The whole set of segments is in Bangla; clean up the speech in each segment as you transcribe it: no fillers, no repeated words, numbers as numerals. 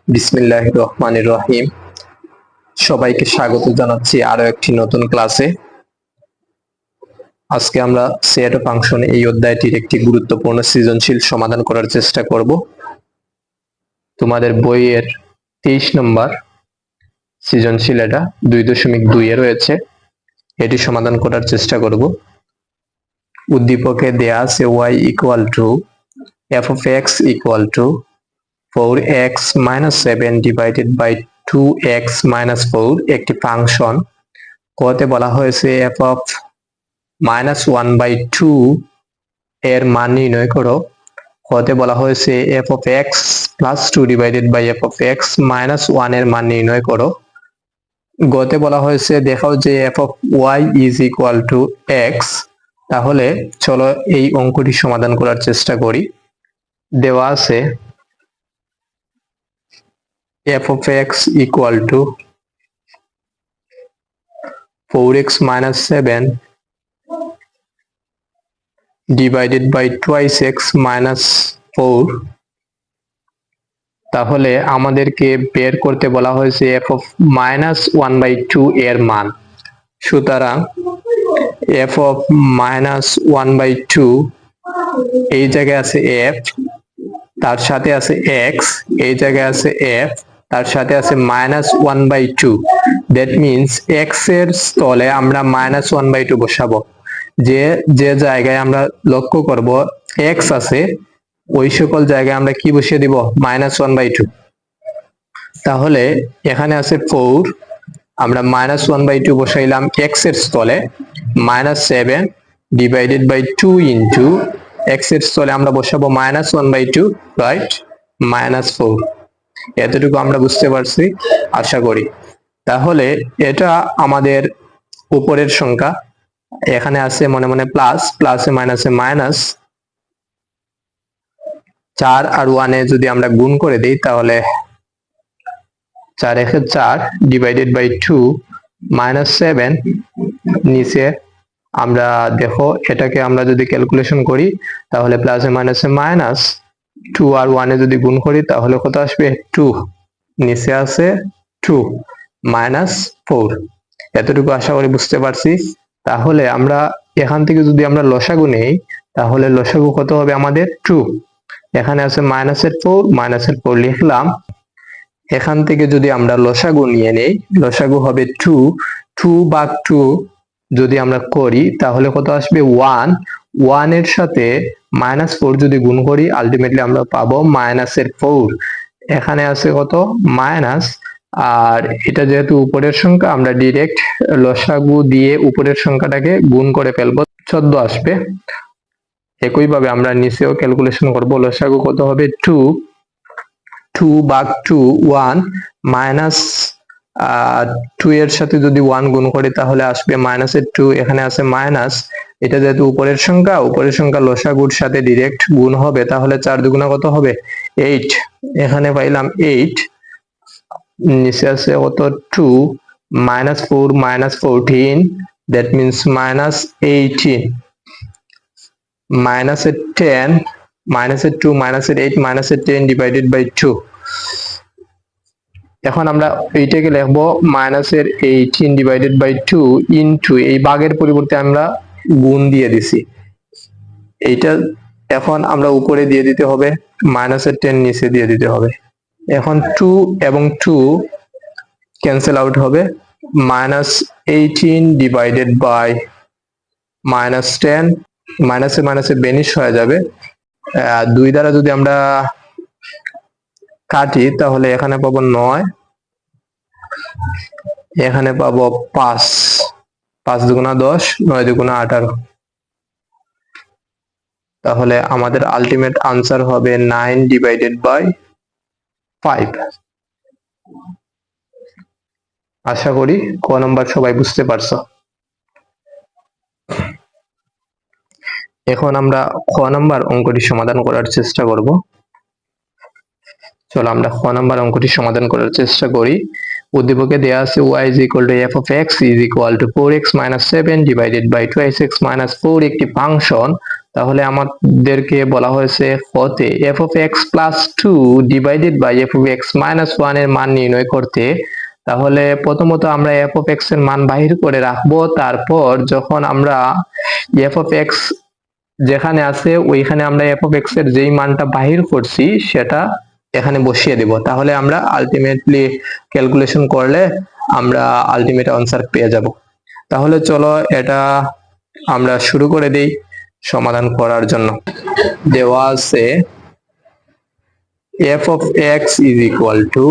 বিসমিল্লাহির রহমানির রহিম। সবাইকে স্বাগত জানাচ্ছি আরো একটি নতুন ক্লাসে। আজকে আমরা সেট ফাংশন এই অধ্যায়টির একটি গুরুত্বপূর্ণ সৃজনশীল সমাধান করার চেষ্টা করব। তোমাদের বইয়ের 23 নম্বর সৃজনশীল, এটা 2.2 এ রয়েছে। এটি সমাধান করার চেষ্টা করব। উদ্দীপকে দেয়া আছে y equal to f of x equal to 4x minus 7 divided by 2x minus 4 একটি ফাংশন। কতে বলা হয়েছে f of minus 1/2 এর মান নির্ণয় করো। কতে বলা হয়েছে f of x plus 2 divided by f of x minus 1 এর মান নির্ণয় করো। গতে বলা হয়েছে দেখাও যে f of y is equal to x। তাহলে চলো এই অঙ্কটি সমাধান করার চেষ্টা করি। দেওয়া আছে f of x equal to 4x minus 7 divided by twice x minus 4। তাহলে আমাদেরকে বের করতে বলা হয়েছে f of minus 1/2 এর মান। সুতরাং f of minus 1/2 এই জায়গায় আছে f, তার সাথে আছে x, এই জায়গায় আছে f, তার সাথে আছে minus 1/2। দ্যাট মিনস x এর স্থলে আমরা minus 1/2 বসাবো। যে জায়গায় আমরা লক্ষ্য করব x আছে ওই সকল জায়গায় আমরা কি বসিয়ে দিব? minus 1/2। তাহলে এখানে আছে 4, আমরা minus 1/2 বসাইলাম x এর স্থলে। minus 7 divided by 2 into x এর স্থলে আমরা বসাবো minus 1/2, রাইট? minus 4। এতটুকু আমরা বুঝতে পারছি আশা করি। তাহলে এটা আমাদের উপরের সংখ্যা। এখানে আছে মনে মনে প্লাস, প্লাসে মাইনাসে মাইনাস। 4 আর 1 এ যদি আমরা গুণ করে দিই তাহলে 4 একে 4 ডিভাইডেড বাই 2 minus 7। নিচে আমরা দেখো এটাকে আমরা যদি ক্যালকুলেশন করি তাহলে প্লাসে মাইনাসে মাইনাস। 2 আর 1 এ যদি গুণ করি তাহলে কত আসবে? 2। নিচে আছে 2 minus 4। এতটুকু আশা করি বুঝতে পারছি। তাহলে আমরা এখান থেকে যদি আমরা লসাগু নেই তাহলে লসাগু কত হবে আমাদের? 2। এখানে আছে মাইনাসের 4, মাইনাসের 4 লিখলাম। এখান থেকে যদি আমরা লসাগু নিয়ে নেই, লসাগু হবে 2। 2 ভাগ 2 যদি আমরা করি তাহলে কত আসবে? 1। 1 এর সাথে -4 যদি গুণ করি আলটিমেটলি আমরা পাবো -4। এখানে আছে কত? মাইনাস। আর এটা যেহেতু উপরের সংখ্যা আমরা ডিরেক্ট লসাগু দিয়ে উপরের সংখ্যাটাকে গুণ করে ফেলবো, 14 আসবে। একইভাবে আমরা নিচেও ক্যালকুলেশন করব। লসাগু কত হবে? 2। 2 ভাগ 2 1 মাইনাস 2 এর সাথে যদি 1 গুণ করি তাহলে আসবে -2। এখানে আছে মাইনাস। এটা যেহেতু উপরের সংখ্যা লসাগুর সাথে ডিরেক্ট গুণ হবে, তাহলে 4 দুগুণা কত হবে? 8। এখানে পাইলাম 8। নিচে আছে কত? 2 -4 -14, দ্যাট মিনস -18। -10 -2 -8 -10 divided by 2। এখন আমরা এইটাকে লিখবো -18 ডিভাইডেড বাই 2 ইনটু, এই ভাগের পরিবর্তে আমরা গুণ দিয়ে দিছি। এইটা এখন আমরা উপরে দিয়ে দিতে হবে, -10 নিচে দিয়ে দিতে হবে। এখন 2 এবং 2 ক্যান্সেল আউট হবে। -18 ডিভাইডেড বাই -10, মাইনাসে মাইনাসে বেনিশ হয়ে যাবে। 2 দ্বারা যদি আমরা কাটি তাহলে এখানে পাবো 9, এখানে পাবো 5। 5 দুগুণা 10, 9 দুগুণা 18। তাহলে আমাদের আলটিমেট আনসার হবে 9 ডিভাইডেড বাই 5। আশা করি ক নম্বর সবাই বুঝতে পারছো। এখন আমরা খ নম্বর অঙ্কটি সমাধান করার চেষ্টা করব। চলো আমরা খ নম্বর অঙ্কটি সমাধান করার চেষ্টা করি। উদ্দীপকে দেয়া আছে y is equal to f of x is equal to 4x minus 7 divided by 2x minus 4 একটি ফাংশন। তাহলে আমাদেরকে বলা হয়েছে হতে f of x plus two divided by f of x minus one এর মান নির্ণয় করতে। তাহলে প্রথমত আমরা এফ অফ এক্স এর মান বাহির করে রাখবো, তারপর যখন আমরা এফ অফ এক্স যেখানে আছে ওইখানে আমরা এফ অফ এক্স এর যেই মানটা বাহির করছি সেটা এখানে বসিয়ে দিব। তাহলে আমরা আলটিমেটলি ক্যালকুলেশন করলে আমরা আলটিমেট আনসার পেয়ে যাব। তাহলে চলো এটা আমরা শুরু করে দেই সমাধান করার জন্য। দেওয়া আছে f of x is equal to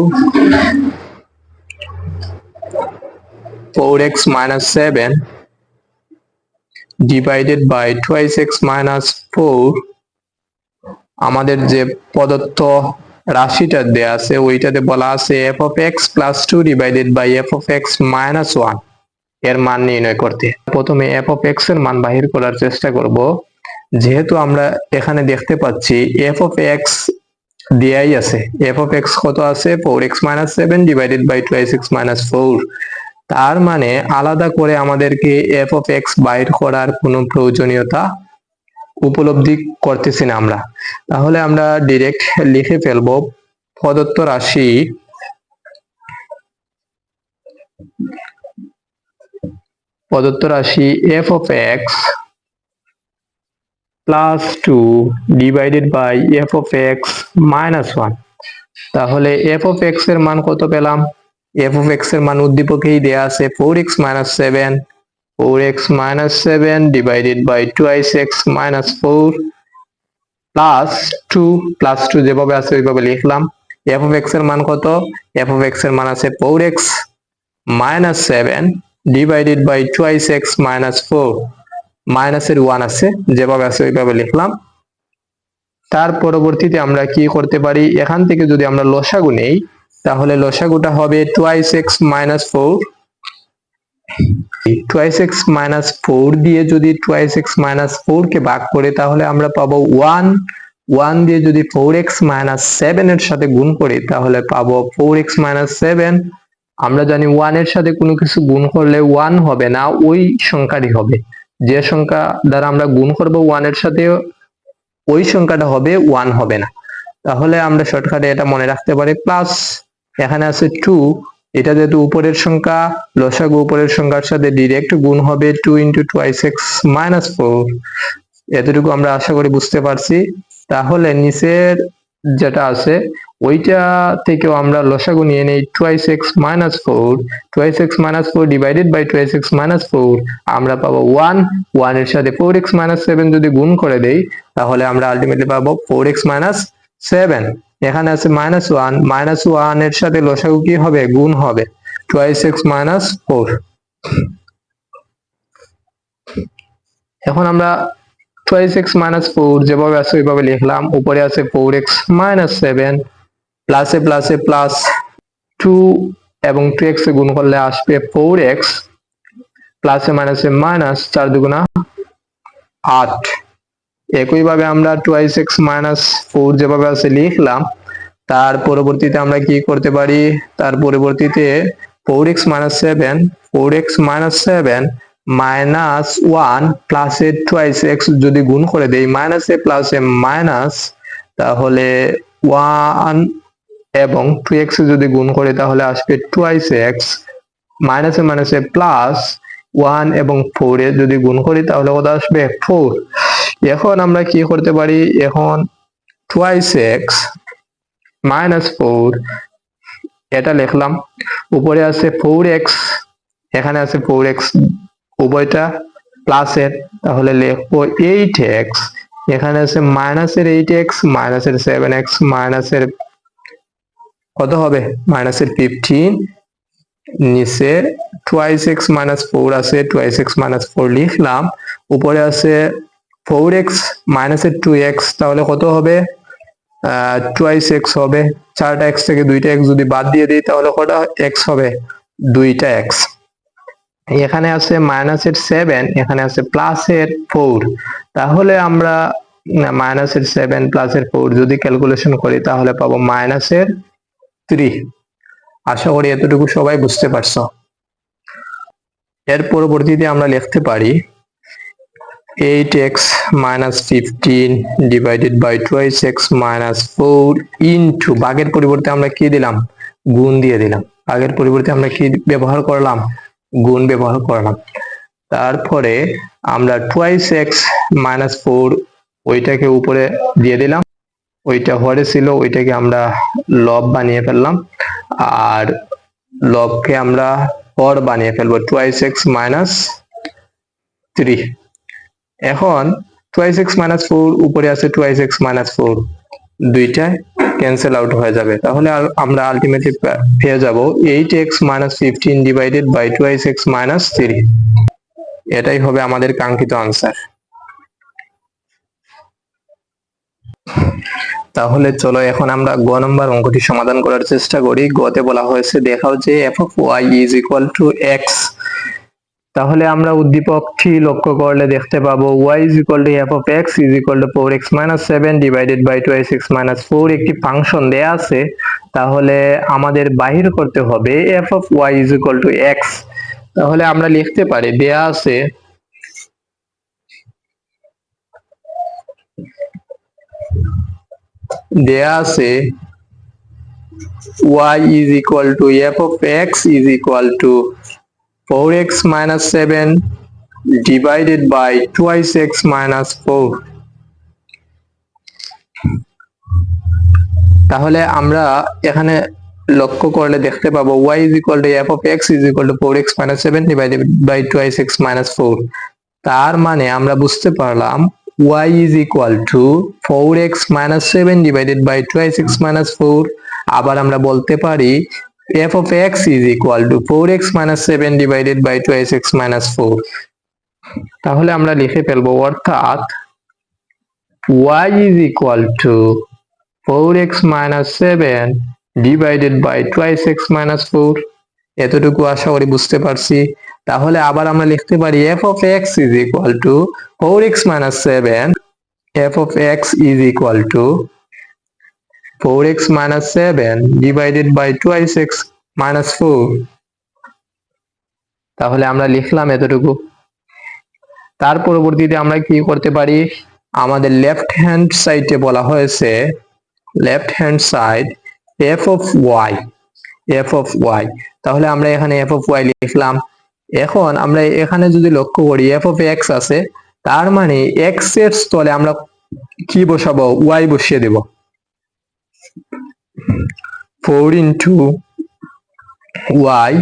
4x minus 7 divided by twice x minus 4। আমাদের যে প্রদত্ত রাশিটা দেয়া আছে ওইটাতে বলা আছে f of x plus 2 divided by f of x minus 1 এর মান নির্ণয় করতে। প্রথমে f of x এর মান বাহির করার চেষ্টা করব। যেহেতু আমরা এখানে দেখতে পাচ্ছি f of x দেয়াই আছে, f of x কত আছে 4x minus 7 divided by twice x minus 4। তার মানে আলাদা করে আমাদেরকে f of x বাইর করার কোনো প্রয়োজনীয়তা উপলব্ধি করতেছি না আমরা। তাহলে আমরা ডাইরেক্ট লিখে ফেলবো প্রদত্ত রাশি f of x plus 2 divided by f of x minus 1। তাহলে f of x এর মান কত পেলাম? f of x এর মান উদ্দীপকেই দেয়া আছে 4x minus 7, 4x minus 7 divided by twice x minus 4 plus 2 যেভাবে আছে ওইভাবে লিখলাম। f of x এর মান কত? f of x এর মান আছে 4x minus 7 divided by twice x minus 4, মাইনাসের 1 আছে যেভাবে আছে ওইভাবে লিখলাম। তার পরবর্তীতে আমরা কি করতে পারি, এখান থেকে যদি আমরা লসাগু নেই তাহলে লসাগুটা হবে twice x minus 4। twice x minus 4 দিয়ে যদি twice x minus 4 কে ভাগ করে তাহলে আমরা পাবো 1। 1 দিয়ে যদি 4x minus 7 এর সাথে গুণ করি তাহলে পাবো 4x minus 7। আমরা জানি 1 এর সাথে কোনো কিছু গুণ করলে 1 হবে না, ওই সংখ্যাটি হবে। যে সংখ্যা দ্বারা আমরা গুণ করব 1 এর সাথে ওই সংখ্যাটা হবে, 1 হবে না। তাহলে আমরা শর্টকাটে এটা মনে রাখতে পারি প্লাস এখানে আছে 2, এটা যেহেতু উপরের সংখ্যা লসাগু উপরের সংখ্যার সাথে ডাইরেক্ট গুণ হবে 2 into twice x minus 4। এতটুকু আমরা আশা করি বুঝতে পারছি। তাহলে নিচের যেটা আছে ওইটা থেকেও আমরা লসাগু নিয়ে নেই twice x minus 4, twice x minus 4 divided by twice x minus 4 আমরা পাবো 1। 1 এর সাথে 4x minus 7 যদি গুণ করে দেই তাহলে আমরা আলটিমেটলি পাবো 4x minus 7। এখানে আছে minus 1, minus 1 এর সাথে লসাগু কি হবে? গুণ হবে, twice x minus 4। এখন আমরা twice x minus 4 যেভাবে আছে ওইভাবে লিখলাম। উপরে আছে 4x minus 7 প্লাসে প্লাসে প্লাস 2 এবং 2x এ গুণ করলে আসবে 4x প্লাসে মাইনাসে মাইনাস 4 দুগুণা 8। একইভাবে আমরা twice x minus 4 যেভাবে আছে লিখলাম, তার পরবর্তীতে আমরা কি করতে পারি, তার পরবর্তীতে 4x minus 7 মাইনাস 1 প্লাসে twice x যদি গুণ করে দেই মাইনাসে প্লাসে মাইনাস তাহলে 1 এবং 2x যদি গুণ করি তাহলে আসবে twice x, মাইনাসে মাইনাসে প্লাস 1 এবং 4 এ যদি গুণ করি তাহলে কত আসবে? 4। এখন আমরা কি করতে পারি, এখন twice x minus 4 এটা লিখলাম। উপরে আছে 4x, এখানে আছে 4x উভয়টা প্লাসের, তাহলে লিখবো 8x। এখানে আছে মাইনাসের 8x মাইনাসের 7x মাইনাসের কত হবে? মাইনাসের 15। নিচে twice x minus 4 আছে, twice x minus 4 লিখলাম। উপরে আছে 4x মাইনাসের 2x, তাহলে কত হবে? twice x হবে। 4টা x থেকে 2টা x যদি বাদ দিয়ে দিই তাহলে কত x হবে? 2টা x। এখানে আছে মাইনাসের 7, এখানে আছে প্লাসের 4, তাহলে আমরা মাইনাসের 7 প্লাসের 4 যদি ক্যালকুলেশন করি তাহলে পাবো মাইনাসের 3। আশা করি এতটুকু সবাই বুঝতে পারছো। এর পরবর্তীতে আমরা লিখতে পারি 8x minus 15 divided by twice x minus 4 into ভাগের পরিবর্তে আমরা কি দিলাম, গুণ দিয়ে দিলাম। ভাগের পরিবর্তে আমরা কি ব্যবহার করলাম, গুণ ব্যবহার করলাম। তারপরে আমরা twice x minus 4 ওইটাকে উপরে দিয়ে দিলাম, ওইটা হরে ছিল ওইটাকে আমরা লব বানিয়ে ফেললাম, আর লবকে আমরা হর বানিয়ে ফেলবো twice x minus 3। এখন twice x minus 4 উপরে আছে twice x minus 4, দুইটা ক্যান্সেল আউট হয়ে যাবে, তাহলে আমরা আলটিমেটলি পেয়ে যাব 8x minus 15 divided by twice x minus 3। এটাই হবে আমাদের কাঙ্ক্ষিত আনসার। তাহলে চলো এখন আমরা গ নম্বর অঙ্কটি সমাধান করার চেষ্টা করি। গতে বলা হয়েছে দেখাও যে f of y is equal to x। তাহলে আমরা উদ্দীপকটি লক্ষ্য করলে দেখতে পাবো y is equal to f of x is equal to 4x minus 7 divided by twice x minus 4 একটি ফাংশন দেয়া আছে, তাহলে আমাদের বাহির করতে হবে f of y is equal to x। তাহলে আমরা লিখতে পারি দেয়া আছে y is equal to f of x is equal to 4x minus 7 divided by twice x minus 4। তাহলে আমরা এখানে লক্ষ্য করলে দেখতে পাবো y is equal to f of x is equal to 4x minus 7 divided by twice x minus 4। তার মানে আমরা বুঝতে পারলাম y is equal to 4x minus 7 divided by twice x minus 4। আবার আমরা বলতে পারি f of x is equal to 4x minus 7 divided by twice x minus 4। তাহলে আমরা লিখে ফেলবো অর্থাৎ y is equal to 4x minus 7 divided by twice x minus 4। এতটুকু আশা করি বুঝতে পারছি। তাহলে আবার আমরা লিখতে পারি f of x is equal to 4x minus 7, f of x is equal to 4x minus 7 divided by twice x minus 4। তাহলে আমরা লিখলাম এতটুকু। তার পরবর্তীতে আমরা কি করতে পারি, আমাদের লেফট হ্যান্ড সাইডে বলা হয়েছে left hand side f of y। তাহলে আমরা এখানে f of y লিখলাম। এখন আমরা এখানে যদি লক্ষ্য করি f of x আছে, তার মানে x এর স্থলে আমরা কি বসাবো, y বসিয়ে দেব। 4 into y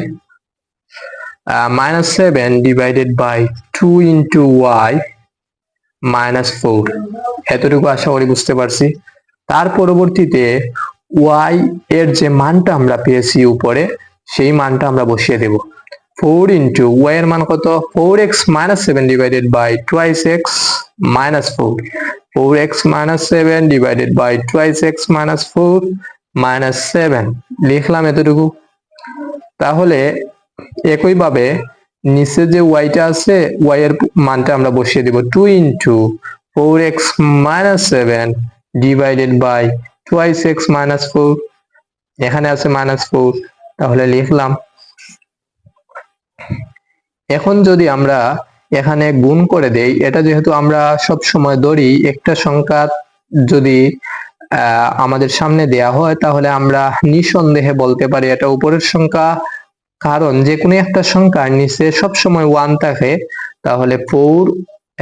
minus 7 divided by 2 into y minus 4। এতটুকু আশা করি বুঝতে পারছি। তার পরবর্তীতে y এর যে মানটা আমরা পেয়েছি উপরে, সেই মানটা আমরা বসিয়ে দেব। 4 into y এর মান কত, 4x minus 7 divided by twice x minus 4। 4x minus 7 divided by twice x minus 4 minus 7 লিখলাম এতটুকু। তাহলে একইভাবে নিচে যে ওয়াইটা আছে ওয়াই এর মানটা আমরা বসিয়ে দিব 2 into 4x minus 7 divided by twice x minus 4। এখানে আছে minus 4, তাহলে লিখলাম। এখন যদি আমরা এখানে গুণ করে দেই, এটা যেহেতু আমরা সব সময় ধরি একটা সংখ্যা যদি আমাদের সামনে দেয়া হয়, তাহলে আমরা নিঃসন্দেহে বলতে পারি এটা উপরের সংখ্যা, কারণ যে কোনো একটা সংখ্যার নিচে সব সময় 1 থাকে। তাহলে 4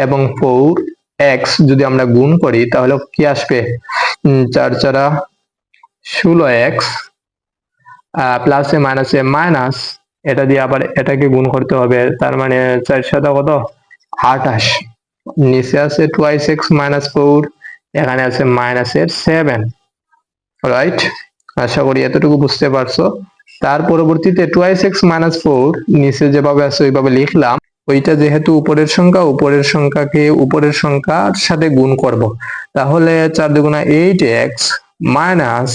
এবং 4x যদি আমরা গুণ করি তাহলে কি আসবে, 4 4 16x প্লাসে মাইনাসে মাইনাস, এটা দিয়ে আবার এটাকে গুণ করতে হবে, তার মানে 4 7 কত 28। নিচে আছে টুয়াইস এক্স মাইনাস 4, এখানে আছে মাইনাসের 7, রাইট? আশা করি এতটুকু বুঝতে পারছো। তার পরবর্তীতে টুয়াইস এক্স মাইনাস 4 নিচে যেভাবে আছে ওইভাবে লিখলাম। ওইটা যেহেতু উপরের সংখ্যা, উপরের সংখ্যাকে উপরের সংখ্যার সাথে গুণ করব। তাহলে 4 দুগুণা 8x মাইনাস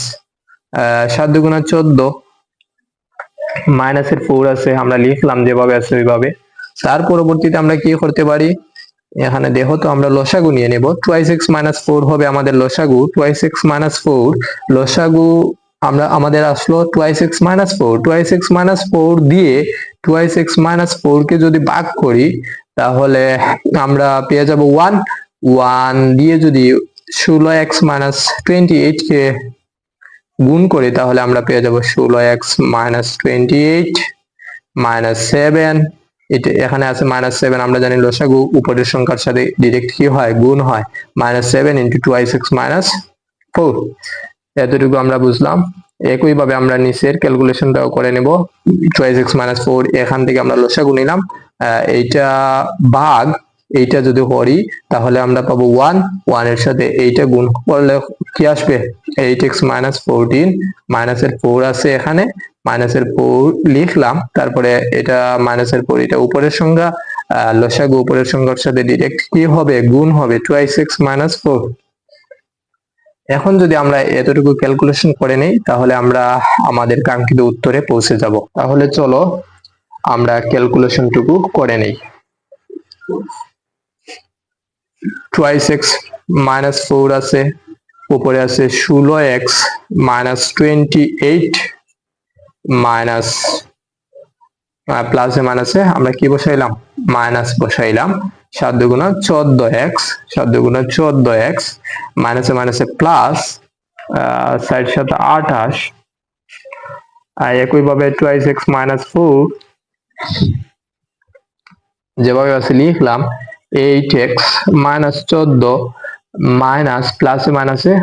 7 দুগুণা 14, মাইনাসের 4 আছে, আমরা লিখলাম যেভাবে আছে ওইভাবে। তার পরবর্তীতে আমরা কি করতে পারি, এখানে দেখো তো আমরা লসাগু নিয়ে নেব। টুয়াইস এক্স মাইনাস 4 হবে আমাদের লসাগু। টুয়াইস এক্স মাইনাস 4 লসাগু আমাদের আসলো twice x minus 4। Twice x minus 4 দিয়ে টুয়াইস এক্স মাইনাস 4 কে যদি ভাগ করি তাহলে আমরা পেয়ে যাব 1 দিয়ে যদি 16x মাইনাস 28 কে গুণ করি তাহলে আমরা পেয়ে যাব 16x মাইনাস 28 মাইনাস 7, এটা এখানে আছে -7, আমরা জানি লসাগু উপরের সংখ্যার সাথে ডাইরেক্ট কি হয়, গুণ হয়। -7 ইন্টু 2x মাইনাস 4, এতটুকু আমরা বুঝলাম। একইভাবে আমরা নিচের ক্যালকুলেশনটাও করে নেব। 2x মাইনাস 4, এখান থেকে আমরা লসাগু নিলাম, এইটা ভাগ এইটা যদি করি তাহলে আমরা পাবো 1 এর সাথে এইটা গুণ করলে কি আসবে, 8x মাইনাস 14, মাইনাসের 4 আছে এখানে, মাইনাসের 4 লিখলাম, তারপরে এটা মাইনাসের 4, এটা উপরের সংখ্যা, লসাগু উপরের সংখ্যার সাথে ডাইরেক্ট কি হবে, গুণ হবে, 2x মাইনাস 4। এখন যদি আমরা এতটুকু ক্যালকুলেশন করে নেই তাহলে আমরা আমাদের কাঙ্ক্ষিত উত্তরে পৌঁছে যাব। তাহলে চলো আমরা ক্যালকুলেশনটুকু করে নেই। 2x মাইনাস 4 আছে, উপরে আছে 16x মাইনাস 28 মাইনাস প্লাসে মাইনাসে আমরা কি বসাইলাম, মাইনাস বসাইলাম, 7 দুগুণা 14x, 7 দুগুণা 14x, মাইনাসে মাইনাসে প্লাস, 60 সাথে 28, আর একইভাবে 2x মাইনাস 4 যেভাবে আছে লিখলাম, 8x মাইনাস 14 মাইনাস প্লাসে মাইনাসে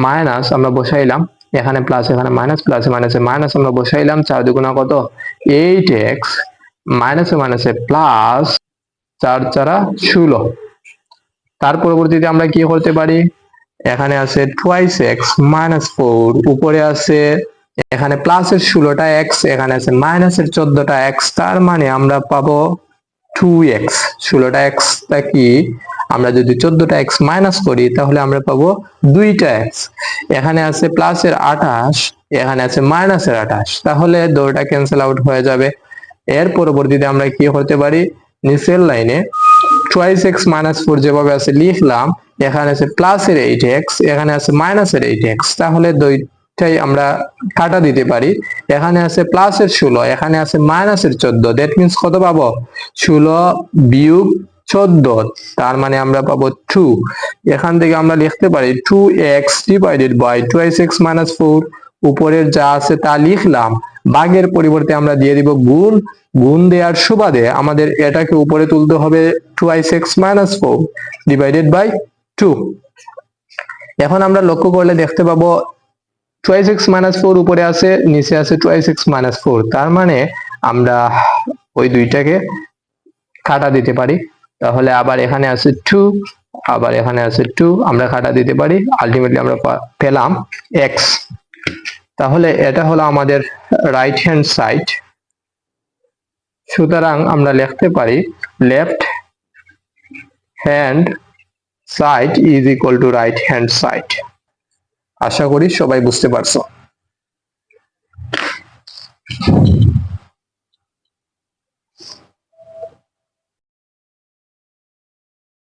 মাইনাস আমরা বসাইলাম, এখানে প্লাস এখানে মাইনাস, প্লাসে মাইনাসে মাইনাস আমরা বসাইলাম, 4 দুগুণা কত, 8x, মাইনাসে মাইনাসে প্লাস, 4 4 16। তার পরবর্তীতে আমরা কি করতে পারি, এখানে আছে 2x মাইনাস 4, উপরে আছে এখানে প্লাসের 16টা x, এখানে আছে মাইনাসের 14টা x, তার মানে আমরা পাবো 2x, 16টা x টা কি, আমরা যদি 14টা x মাইনাস করি তাহলে আমরা পাবো 2টা x, এখানে আছে প্লাসের 28, এখানে আছে মাইনাসের 28, তাহলে দুটোটা ক্যান্সেল আউট হয়ে যাবে। এর পরবর্তীতে আমরা কি করতে পারি, নিচের লাইনে 2x মাইনাস 4 যেভাবে আছে লিখলাম, এখানে আছে প্লাসের 8x, এখানে আছে মাইনাসের 8x, তাহলে দুইটাই আমরা কাটা দিতে পারি। এখানে আছে প্লাসের 16, এখানে আছে মাইনাসের 14, দ্যাট মিন্স কত পাবো, 16 বিয়োগ 14, তার মানে আমরা পাবো 2। এখান থেকে আমরা লিখতে পারি 2x divided by 2x minus 4, উপরের যা আছে তা লিখলাম, ভাগের পরিবর্তে আমরা দিয়ে দিব গুণ, গুণ দেওয়ার সুবাদে আমাদের এটাকে উপরে তুলতে হবে 2x মাইনাস 4 ডিভাইডেড বাই 2। এখন আমরা লক্ষ্য করলে দেখতে পাবো 2x মাইনাস 4 উপরে আছে, নিচে আছে 2x মাইনাস 4, তার মানে আমরা ওই দুইটাকে কাটা দিতে পারি। তাহলে আবার এখানে আছে 2, আবার এখানে আছে 2, আমরা কাটা দিতে পারি, আলটিমেটলি আমরা পেলাম x। তাহলে এটা হলো আমাদের রাইট হ্যান্ড সাইড। সুতরাং আমরা লিখতে পারি left hand side is equal to right hand side. আশা করি সবাই বুঝতে পারছো।